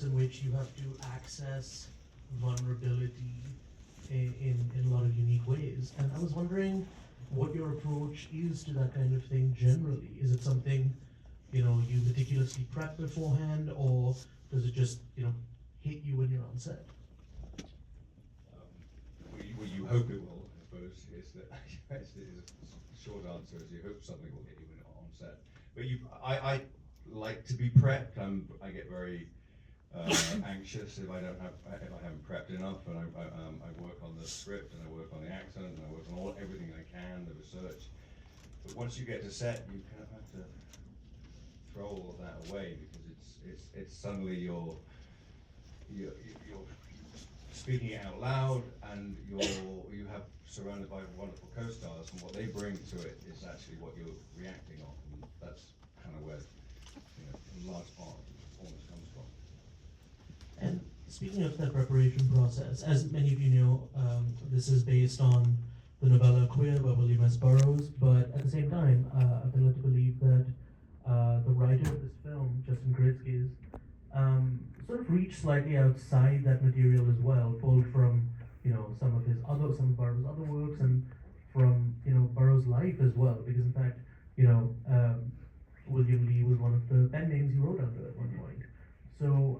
moments in which you have to access vulnerability in a lot of unique ways. And I was wondering what your approach is to that kind of thing generally. Is it something, you meticulously prep beforehand, or does it just, hit you when you're on set? Well, you hope it will, I suppose, is the short answer is you hope something will hit you when you're on set. But I like to be prepped. I get very anxious if I haven't prepped enough, and I work on the script, and I work on the accent, and I work on everything I can, the research. But once you get to set, you kind of have to throw all of that away, because it's suddenly you're speaking it out loud, and you have surrounded by wonderful co-stars, and what they bring to it is actually what you're reacting on, and that's kind of where a large part of the performance comes from. And speaking of that preparation process, as many of you know, this is based on the novella Queer by William S. Burroughs, but at the same time, I've been led to believe that the writer of this film, Justin Kritzkis, sort of reached slightly outside that material as well, pulled from some of Burroughs' other works, and from Burroughs' life as well, because in fact William Lee was one of the pen names he wrote under at one point. So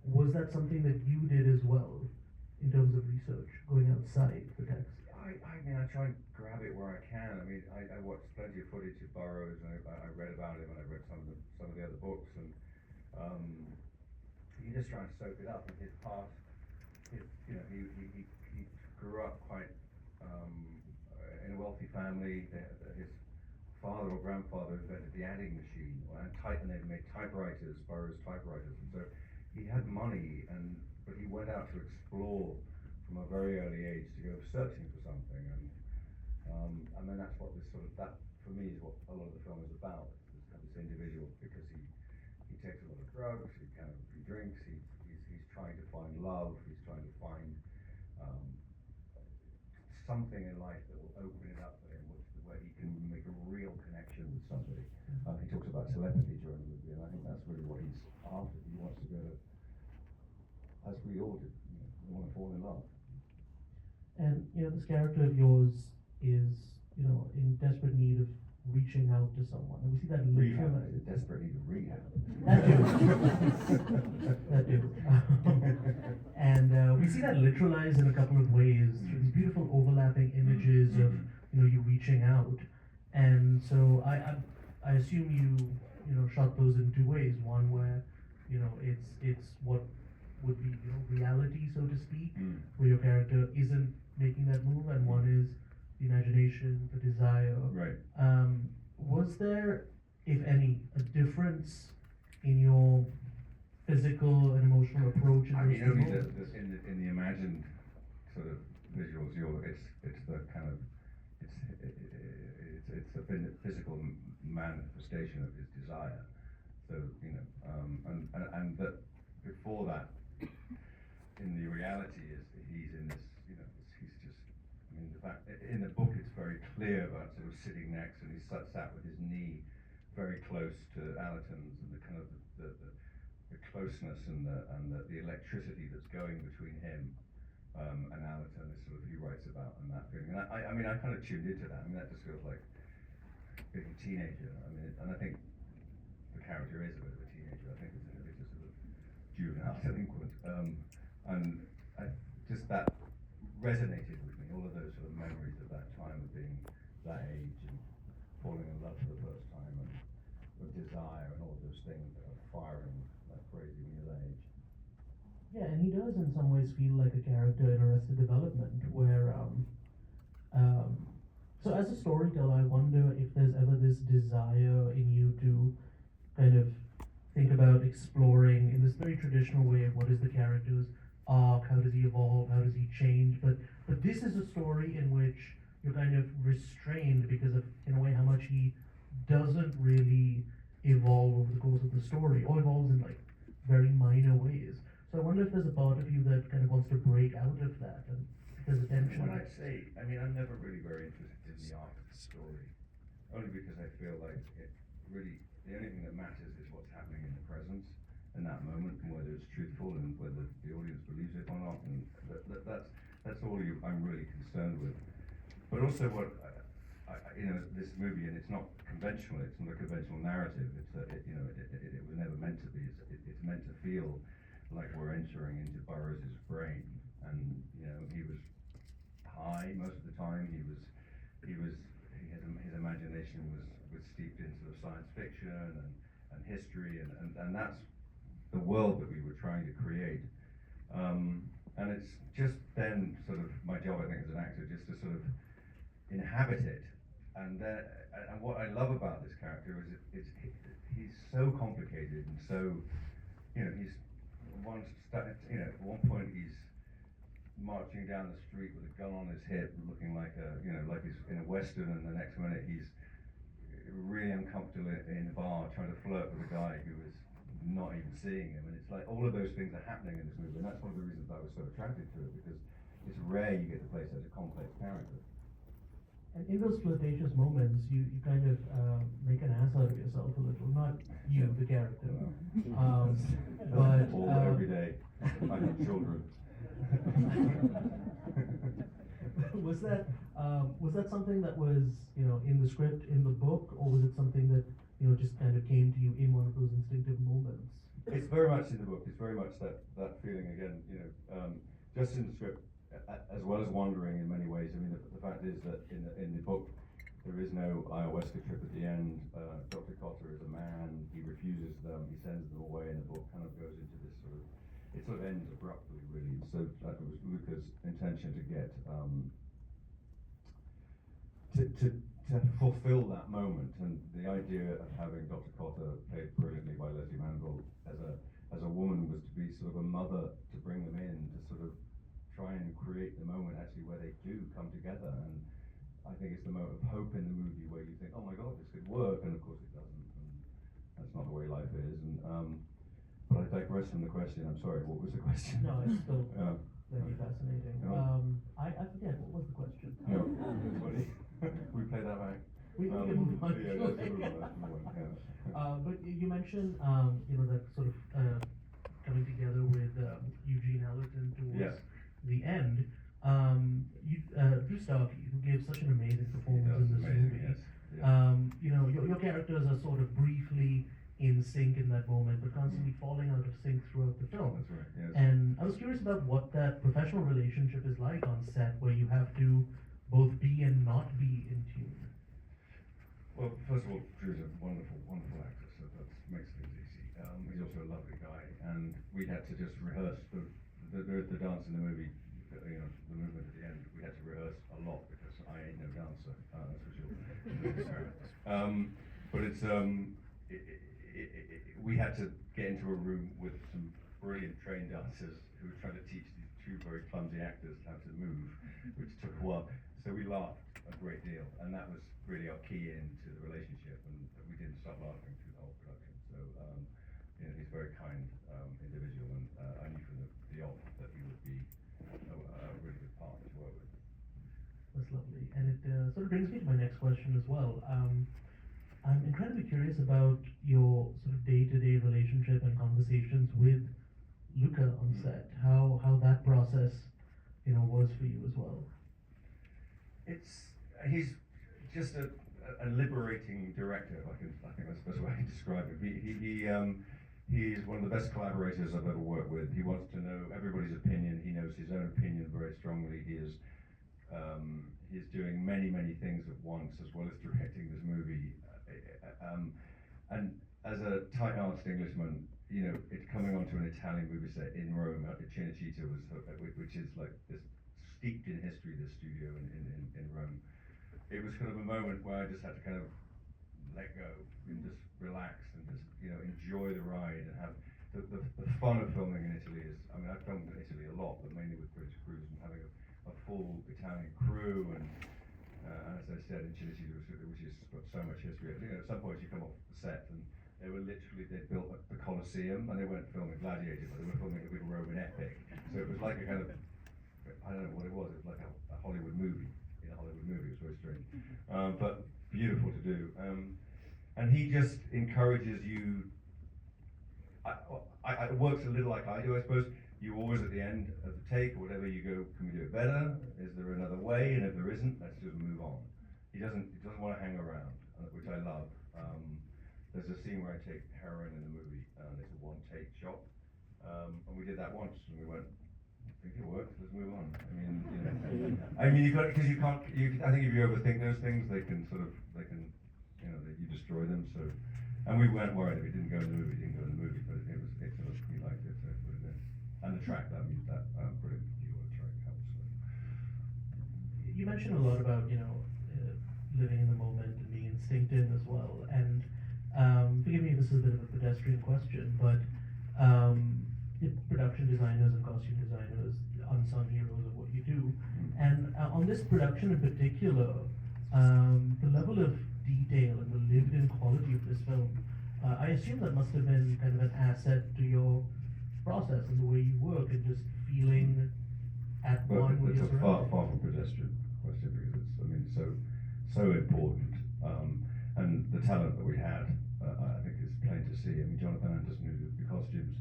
was that something that you did as well in terms of research, going outside the text? I try and grab it where I can. I watched plenty of footage of Burroughs, and I read about him, and I read some of the other books, and you just try and soak it up. And his past, he grew up quite in a wealthy family. His father or grandfather invented the adding machine, and they made typewriters, Burroughs typewriters, and so he had money, but he went out to explore from a very early age to go searching for something, and then that's what that for me is what a lot of the film is about. This individual, because he takes a lot of drugs, he drinks, he's trying to find love, he's trying to find something in life that will open it up for him, where he can make a real connection with somebody. He talks about telepathy during the movie, and I think that's really what he's after. He wants to go to, as we all do, we want to fall in love. And this character of yours is in desperate need of reaching out to someone, and we see that literally. Desperate need of rehab. That too. That too. And we see that literalized in a couple of ways through these beautiful overlapping images of you reaching out. And so I assume you shot those in two ways. One where it's what would be reality, so to speak, where your character isn't making that move, and one is the imagination, the desire. Right. Was there, if any, a difference in your physical and emotional approach in those two moments? In the imagined sort of visuals, it's the kind of it's the physical manifestation of his desire. So and that before that, in the reality is that he's in this, he's just, the fact, in the book it's very clear about sort of sitting next, and he's sat with his knee very close to Allerton's, and the kind of the closeness and the electricity that's going between him and Allerton is sort of he writes about, and that feeling. And I kind of tuned into that. That just feels like being a teenager. And I think the character is a bit of a teenager. I think it's a sort of juvenile delinquent. And just that resonated with me, all of those sort of memories of that time of being that age and falling in love for the first time, and with desire and all those things that are firing like crazy when you're that age. Yeah, and he does in some ways feel like a character in Arrested Development, where so as a storyteller, I wonder if there's ever this desire in you to kind of think about exploring in this very traditional way, what is the character's arc, how does he evolve, how does he change, but this is a story in which you're kind of restrained because of, in a way, how much he doesn't really evolve over the course of the story, or evolves in like very minor ways. So I wonder if there's a part of you that kind of wants to break out of that, and there's a tension. When I say, I'm never really very interested in the arc of the story, only because I feel like it really, the only thing that matters is what's happening in the present, in that moment, and whether it's truth also what you know, this movie, and it's not conventional. It's not a conventional narrative. You know, it was never meant to be. It's meant to feel like we're entering into Burroughs' brain, and you know, he was high most of the time. His imagination was steeped in sort of science fiction and history, and that's the world that we were trying to create. And it's just then sort of my job, I think, as an actor, just to sort of inhabit it. And what I love about this character is he's so complicated and so, you know, at one point he's marching down the street with a gun on his hip, looking like like he's in a western, and the next minute he's really uncomfortable in a bar trying to flirt with a guy who is not even seeing him. And it's like all of those things are happening in this movie, and that's one of the reasons I was so attracted to it, because it's rare you get to play such a complex character. And in those flirtatious moments, you kind of make an ass out of yourself a little. Not you, the character. But every day. I have children. was that something that was, you know, in the script, in the book, or was it something that, you know, just kind of came to you in one of those instinctive moments? It's very much in the book. It's very much that feeling again. You know, just in the script, as well as wandering in many ways. I mean, the fact is that in the book, there is no ayahuasca trip at the end. Dr. Cotter is a man. He refuses them. He sends them away, and the book kind of goes into this sort of. It sort of ends abruptly, really. So that was Luca's intention to get to fulfill that moment, and the idea of having Dr. Cotter, played brilliantly by Leslie Manville, as a woman, was to be sort of a mother, to bring them in, to sort of try and create the moment actually where they do come together. And I think it's the moment of hope in the movie where you think, oh my God, this could work, and of course it doesn't, and that's not the way life is. And but I digress from the question. I'm sorry, what was the question? No, it's still very fascinating. I forget, what was the question? No, funny. We play that back. We can move on. Yeah, let's move on. Yeah. But you mentioned, you know, that sort of coming together with Eugene Allerton towards the end. Drew Starkey, who gave such an amazing performance in this movie. Yes. Yeah. You know, your characters are sort of briefly in sync in that moment, but constantly falling out of sync throughout the film. That's right. Yes. And I was curious about what that professional relationship is like on set, where you have to both be and not be in tune. Well, first of all, Drew's a wonderful, wonderful actor, so that makes things easy. He's also a lovely guy, and we had to just rehearse the dance in the movie. You know, the movement at the end. We had to rehearse a lot because I ain't no dancer. That's for sure. But it's we had to get into a room with some brilliant trained dancers who were trying to teach these two very clumsy actors how to move, which took a while. So we laughed a great deal, and that was really our key into the relationship, and we didn't stop laughing through the whole production. So you know, he's a very kind individual, and I knew from the off that he would be a really good partner to work with. That's lovely, and it sort of brings me to my next question as well. I'm incredibly curious about your sort of day-to-day relationship and conversations with Luca on set. How that process, you know, was for you as well. He's just a liberating director. I think that's the best way to describe him. He is one of the best collaborators I've ever worked with. He wants to know everybody's opinion. He knows his own opinion very strongly. He is doing many things at once, as well as directing this movie. And as a tight-arched Englishman, you know, it's coming onto an Italian movie set in Rome. Cinecittà which is like this steeped in history. This studio in Rome. It was kind of a moment where I just had to kind of let go and just relax and just, you know, enjoy the ride and have the fun of filming in Italy is. I mean, I've filmed in Italy a lot, but mainly with British crews, and having a full Italian crew and as I said, in Cinecittà, which has got so much history. You know, at some point you come off the set and they built the Colosseum, and they weren't filming Gladiator, but they were filming a big Roman epic. So it was like a kind of, I don't know what it was like a Hollywood movie. In a Hollywood movie, it was very strange. But beautiful to do. And he just encourages you, it works a little like I do, I suppose. you always at the end of the take or whatever you go, can we do it better? Is there another way? And if there isn't, let's just move on. He doesn't want to hang around, which I love. There's a scene where I take heroin in the movie, and it's a one-take shot, and we did that once, and we went, I think it works. Let's move on. I mean, you know, I mean, you got because you can't. I think if you overthink those things, they can, you know, you destroy them. So, and we weren't worried if it didn't go in the movie. It didn't go in the movie, but it sort of, we liked it, so we put it in. And the track that brilliant view of the track helps. So. You mentioned a lot about living in the moment and being instinctive as well. And forgive me if this is a bit of a pedestrian question, but production designers and costume designers, unsung heroes of what you do. And on this production in particular, the level of detail and the lived-in quality of this film, I assume that must have been kind of an asset to your process and the way you work and just feeling at one with your surroundings. Far from pedestrian question because it's, I mean, so important. And the talent that we had, I think is plain to see. I mean, Jonathan Anderson, who did the costumes,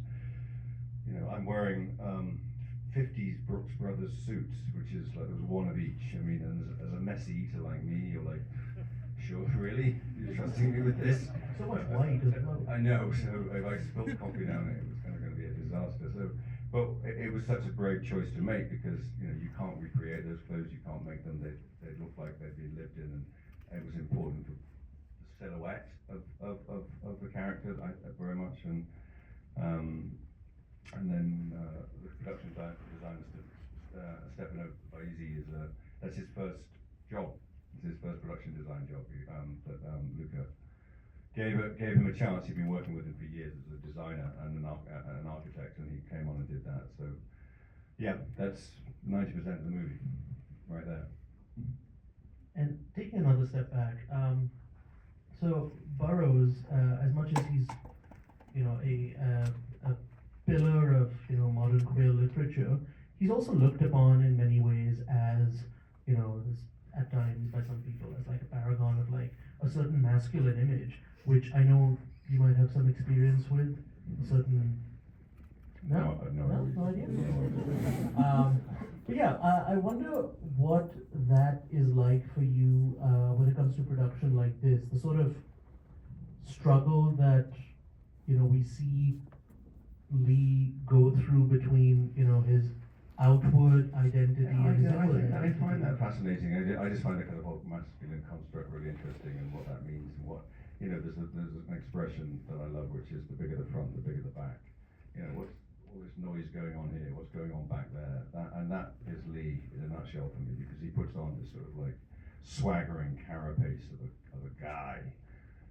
you know, I'm wearing 50s Brooks Brothers suits, which is like, there was one of each. I mean, and as a messy eater like me, you're like, sure, really? You're trusting me with this? So much white as well. I know, so if I spilled coffee down it, it was kind of going to be a disaster. So, but it was such a brave choice to make because, you know, you can't recreate those clothes, you can't make them, they look like they've been lived in, and it was important for the silhouette of the character very much, and then the production designer Stefano Paisi that's his first job. It's his first production design job that Luca gave him a chance. He'd been working with him for years as a designer and an architect, and he came on and did that. So yeah, that's 90% of the movie right there. And taking another step back, so Burroughs, as much as he's, you know, a pillar of, you know, modern queer literature, he's also looked upon in many ways as, you know, at times by some people as like a paragon of like a certain masculine image, which I know you might have some experience with, a certain. No idea. But yeah, I wonder what that is like for you when it comes to production like this, the sort of struggle that, you know, we see Lee go through between, you know, his outward identity and his inward identity. I find that fascinating. I just find the kind of whole masculine construct really interesting and what that means and what, you know, there's an expression that I love, which is the bigger the front, the bigger the back. You know, what's all this noise going on here, what's going on back there? That is Lee in a nutshell for me, because he puts on this sort of like swaggering carapace of a guy,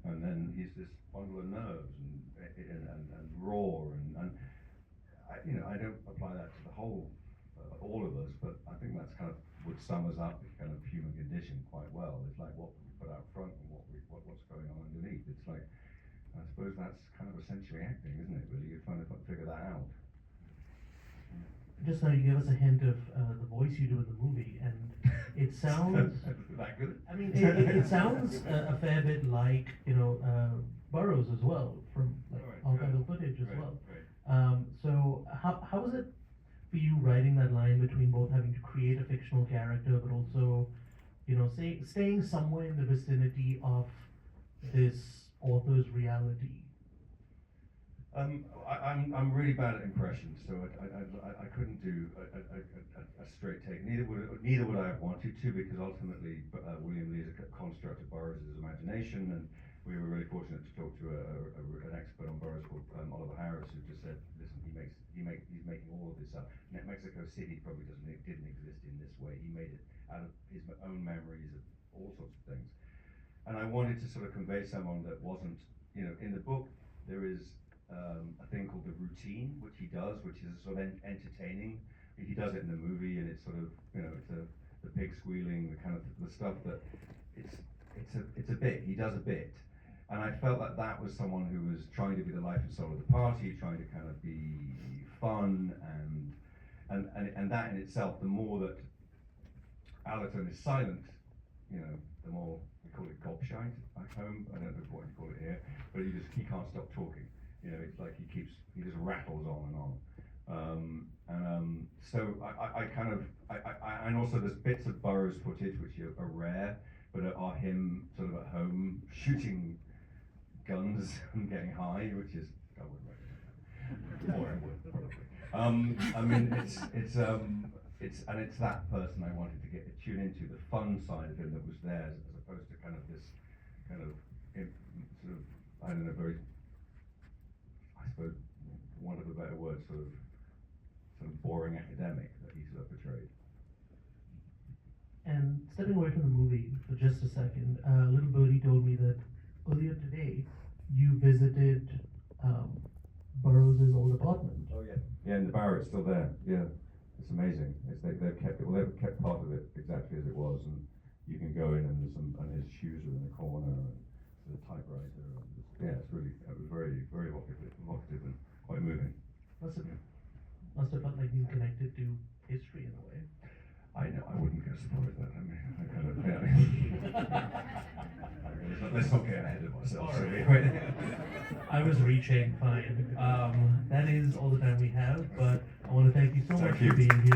and then he's this bundle of nerves and raw and you know, I don't apply that to the whole all of us, but I think that's kind of would sum us up the kind of human condition quite well. It's like what we put out front and what's going on underneath. It's like, I suppose that's kind of essentially acting, isn't it? Really, you're trying to figure that out. Just now you gave us a hint of the voice you do in the movie, and it sounds. That good? I mean, it sounds a fair bit like, you know, Burroughs as well, from like archival footage as well. Right. So how was it for you writing that line between both having to create a fictional character, but also, you know, staying somewhere in the vicinity of this author's reality? I'm really bad at impressions, so I couldn't do a straight take. Neither would I have wanted to, because ultimately William Lee is a construct of Burroughs' imagination, and we were really fortunate to talk to an expert on Burroughs called Oliver Harris, who just said, listen, he's making all of this up. Mexico City probably didn't exist in this way. He made it out of his own memories of all sorts of things. And I wanted to sort of convey someone that wasn't, you know, in the book there is a thing called the routine, which he does, which is sort of entertaining. He does it in the movie, and it's sort of, you know, it's the pig squealing, the kind of the stuff that it's a bit. He does a bit, and I felt that was someone who was trying to be the life and soul of the party, trying to kind of be fun, and that in itself, the more that Allerton is silent, you know, the more we call it gobshite back home. I don't know what you call it here, but he can't stop talking. You know, it's like he just rattles on and on. so I kind of, and also there's bits of Burroughs footage which are rare, but are him sort of at home shooting guns and getting high, which is, I wouldn't recommend that. Or I would, probably. I mean, it's that person I wanted to tune into, the fun side of him that was there, as opposed to kind of this, kind of, sort of, I don't know, very, I suppose, for want of a better word, sort of boring academic that he sort of portrayed. And stepping away from the movie for just a second, little birdie told me that earlier today you visited Burroughs' old apartment. Oh yeah. Yeah, and the Barrett's still there. Yeah, it's amazing. They've kept it. Well, they've kept part of it exactly as it was, and you can go in and and his shoes are in the corner, and the typewriter. And yeah, it was very, very evocative and quite moving. Must have felt like being connected to history in a way. I know, I wouldn't go as far as that. I mean, I kind of, let's not get ahead of ourselves. I was reaching, fine. That is all the time we have, but I want to thank you so much for being here.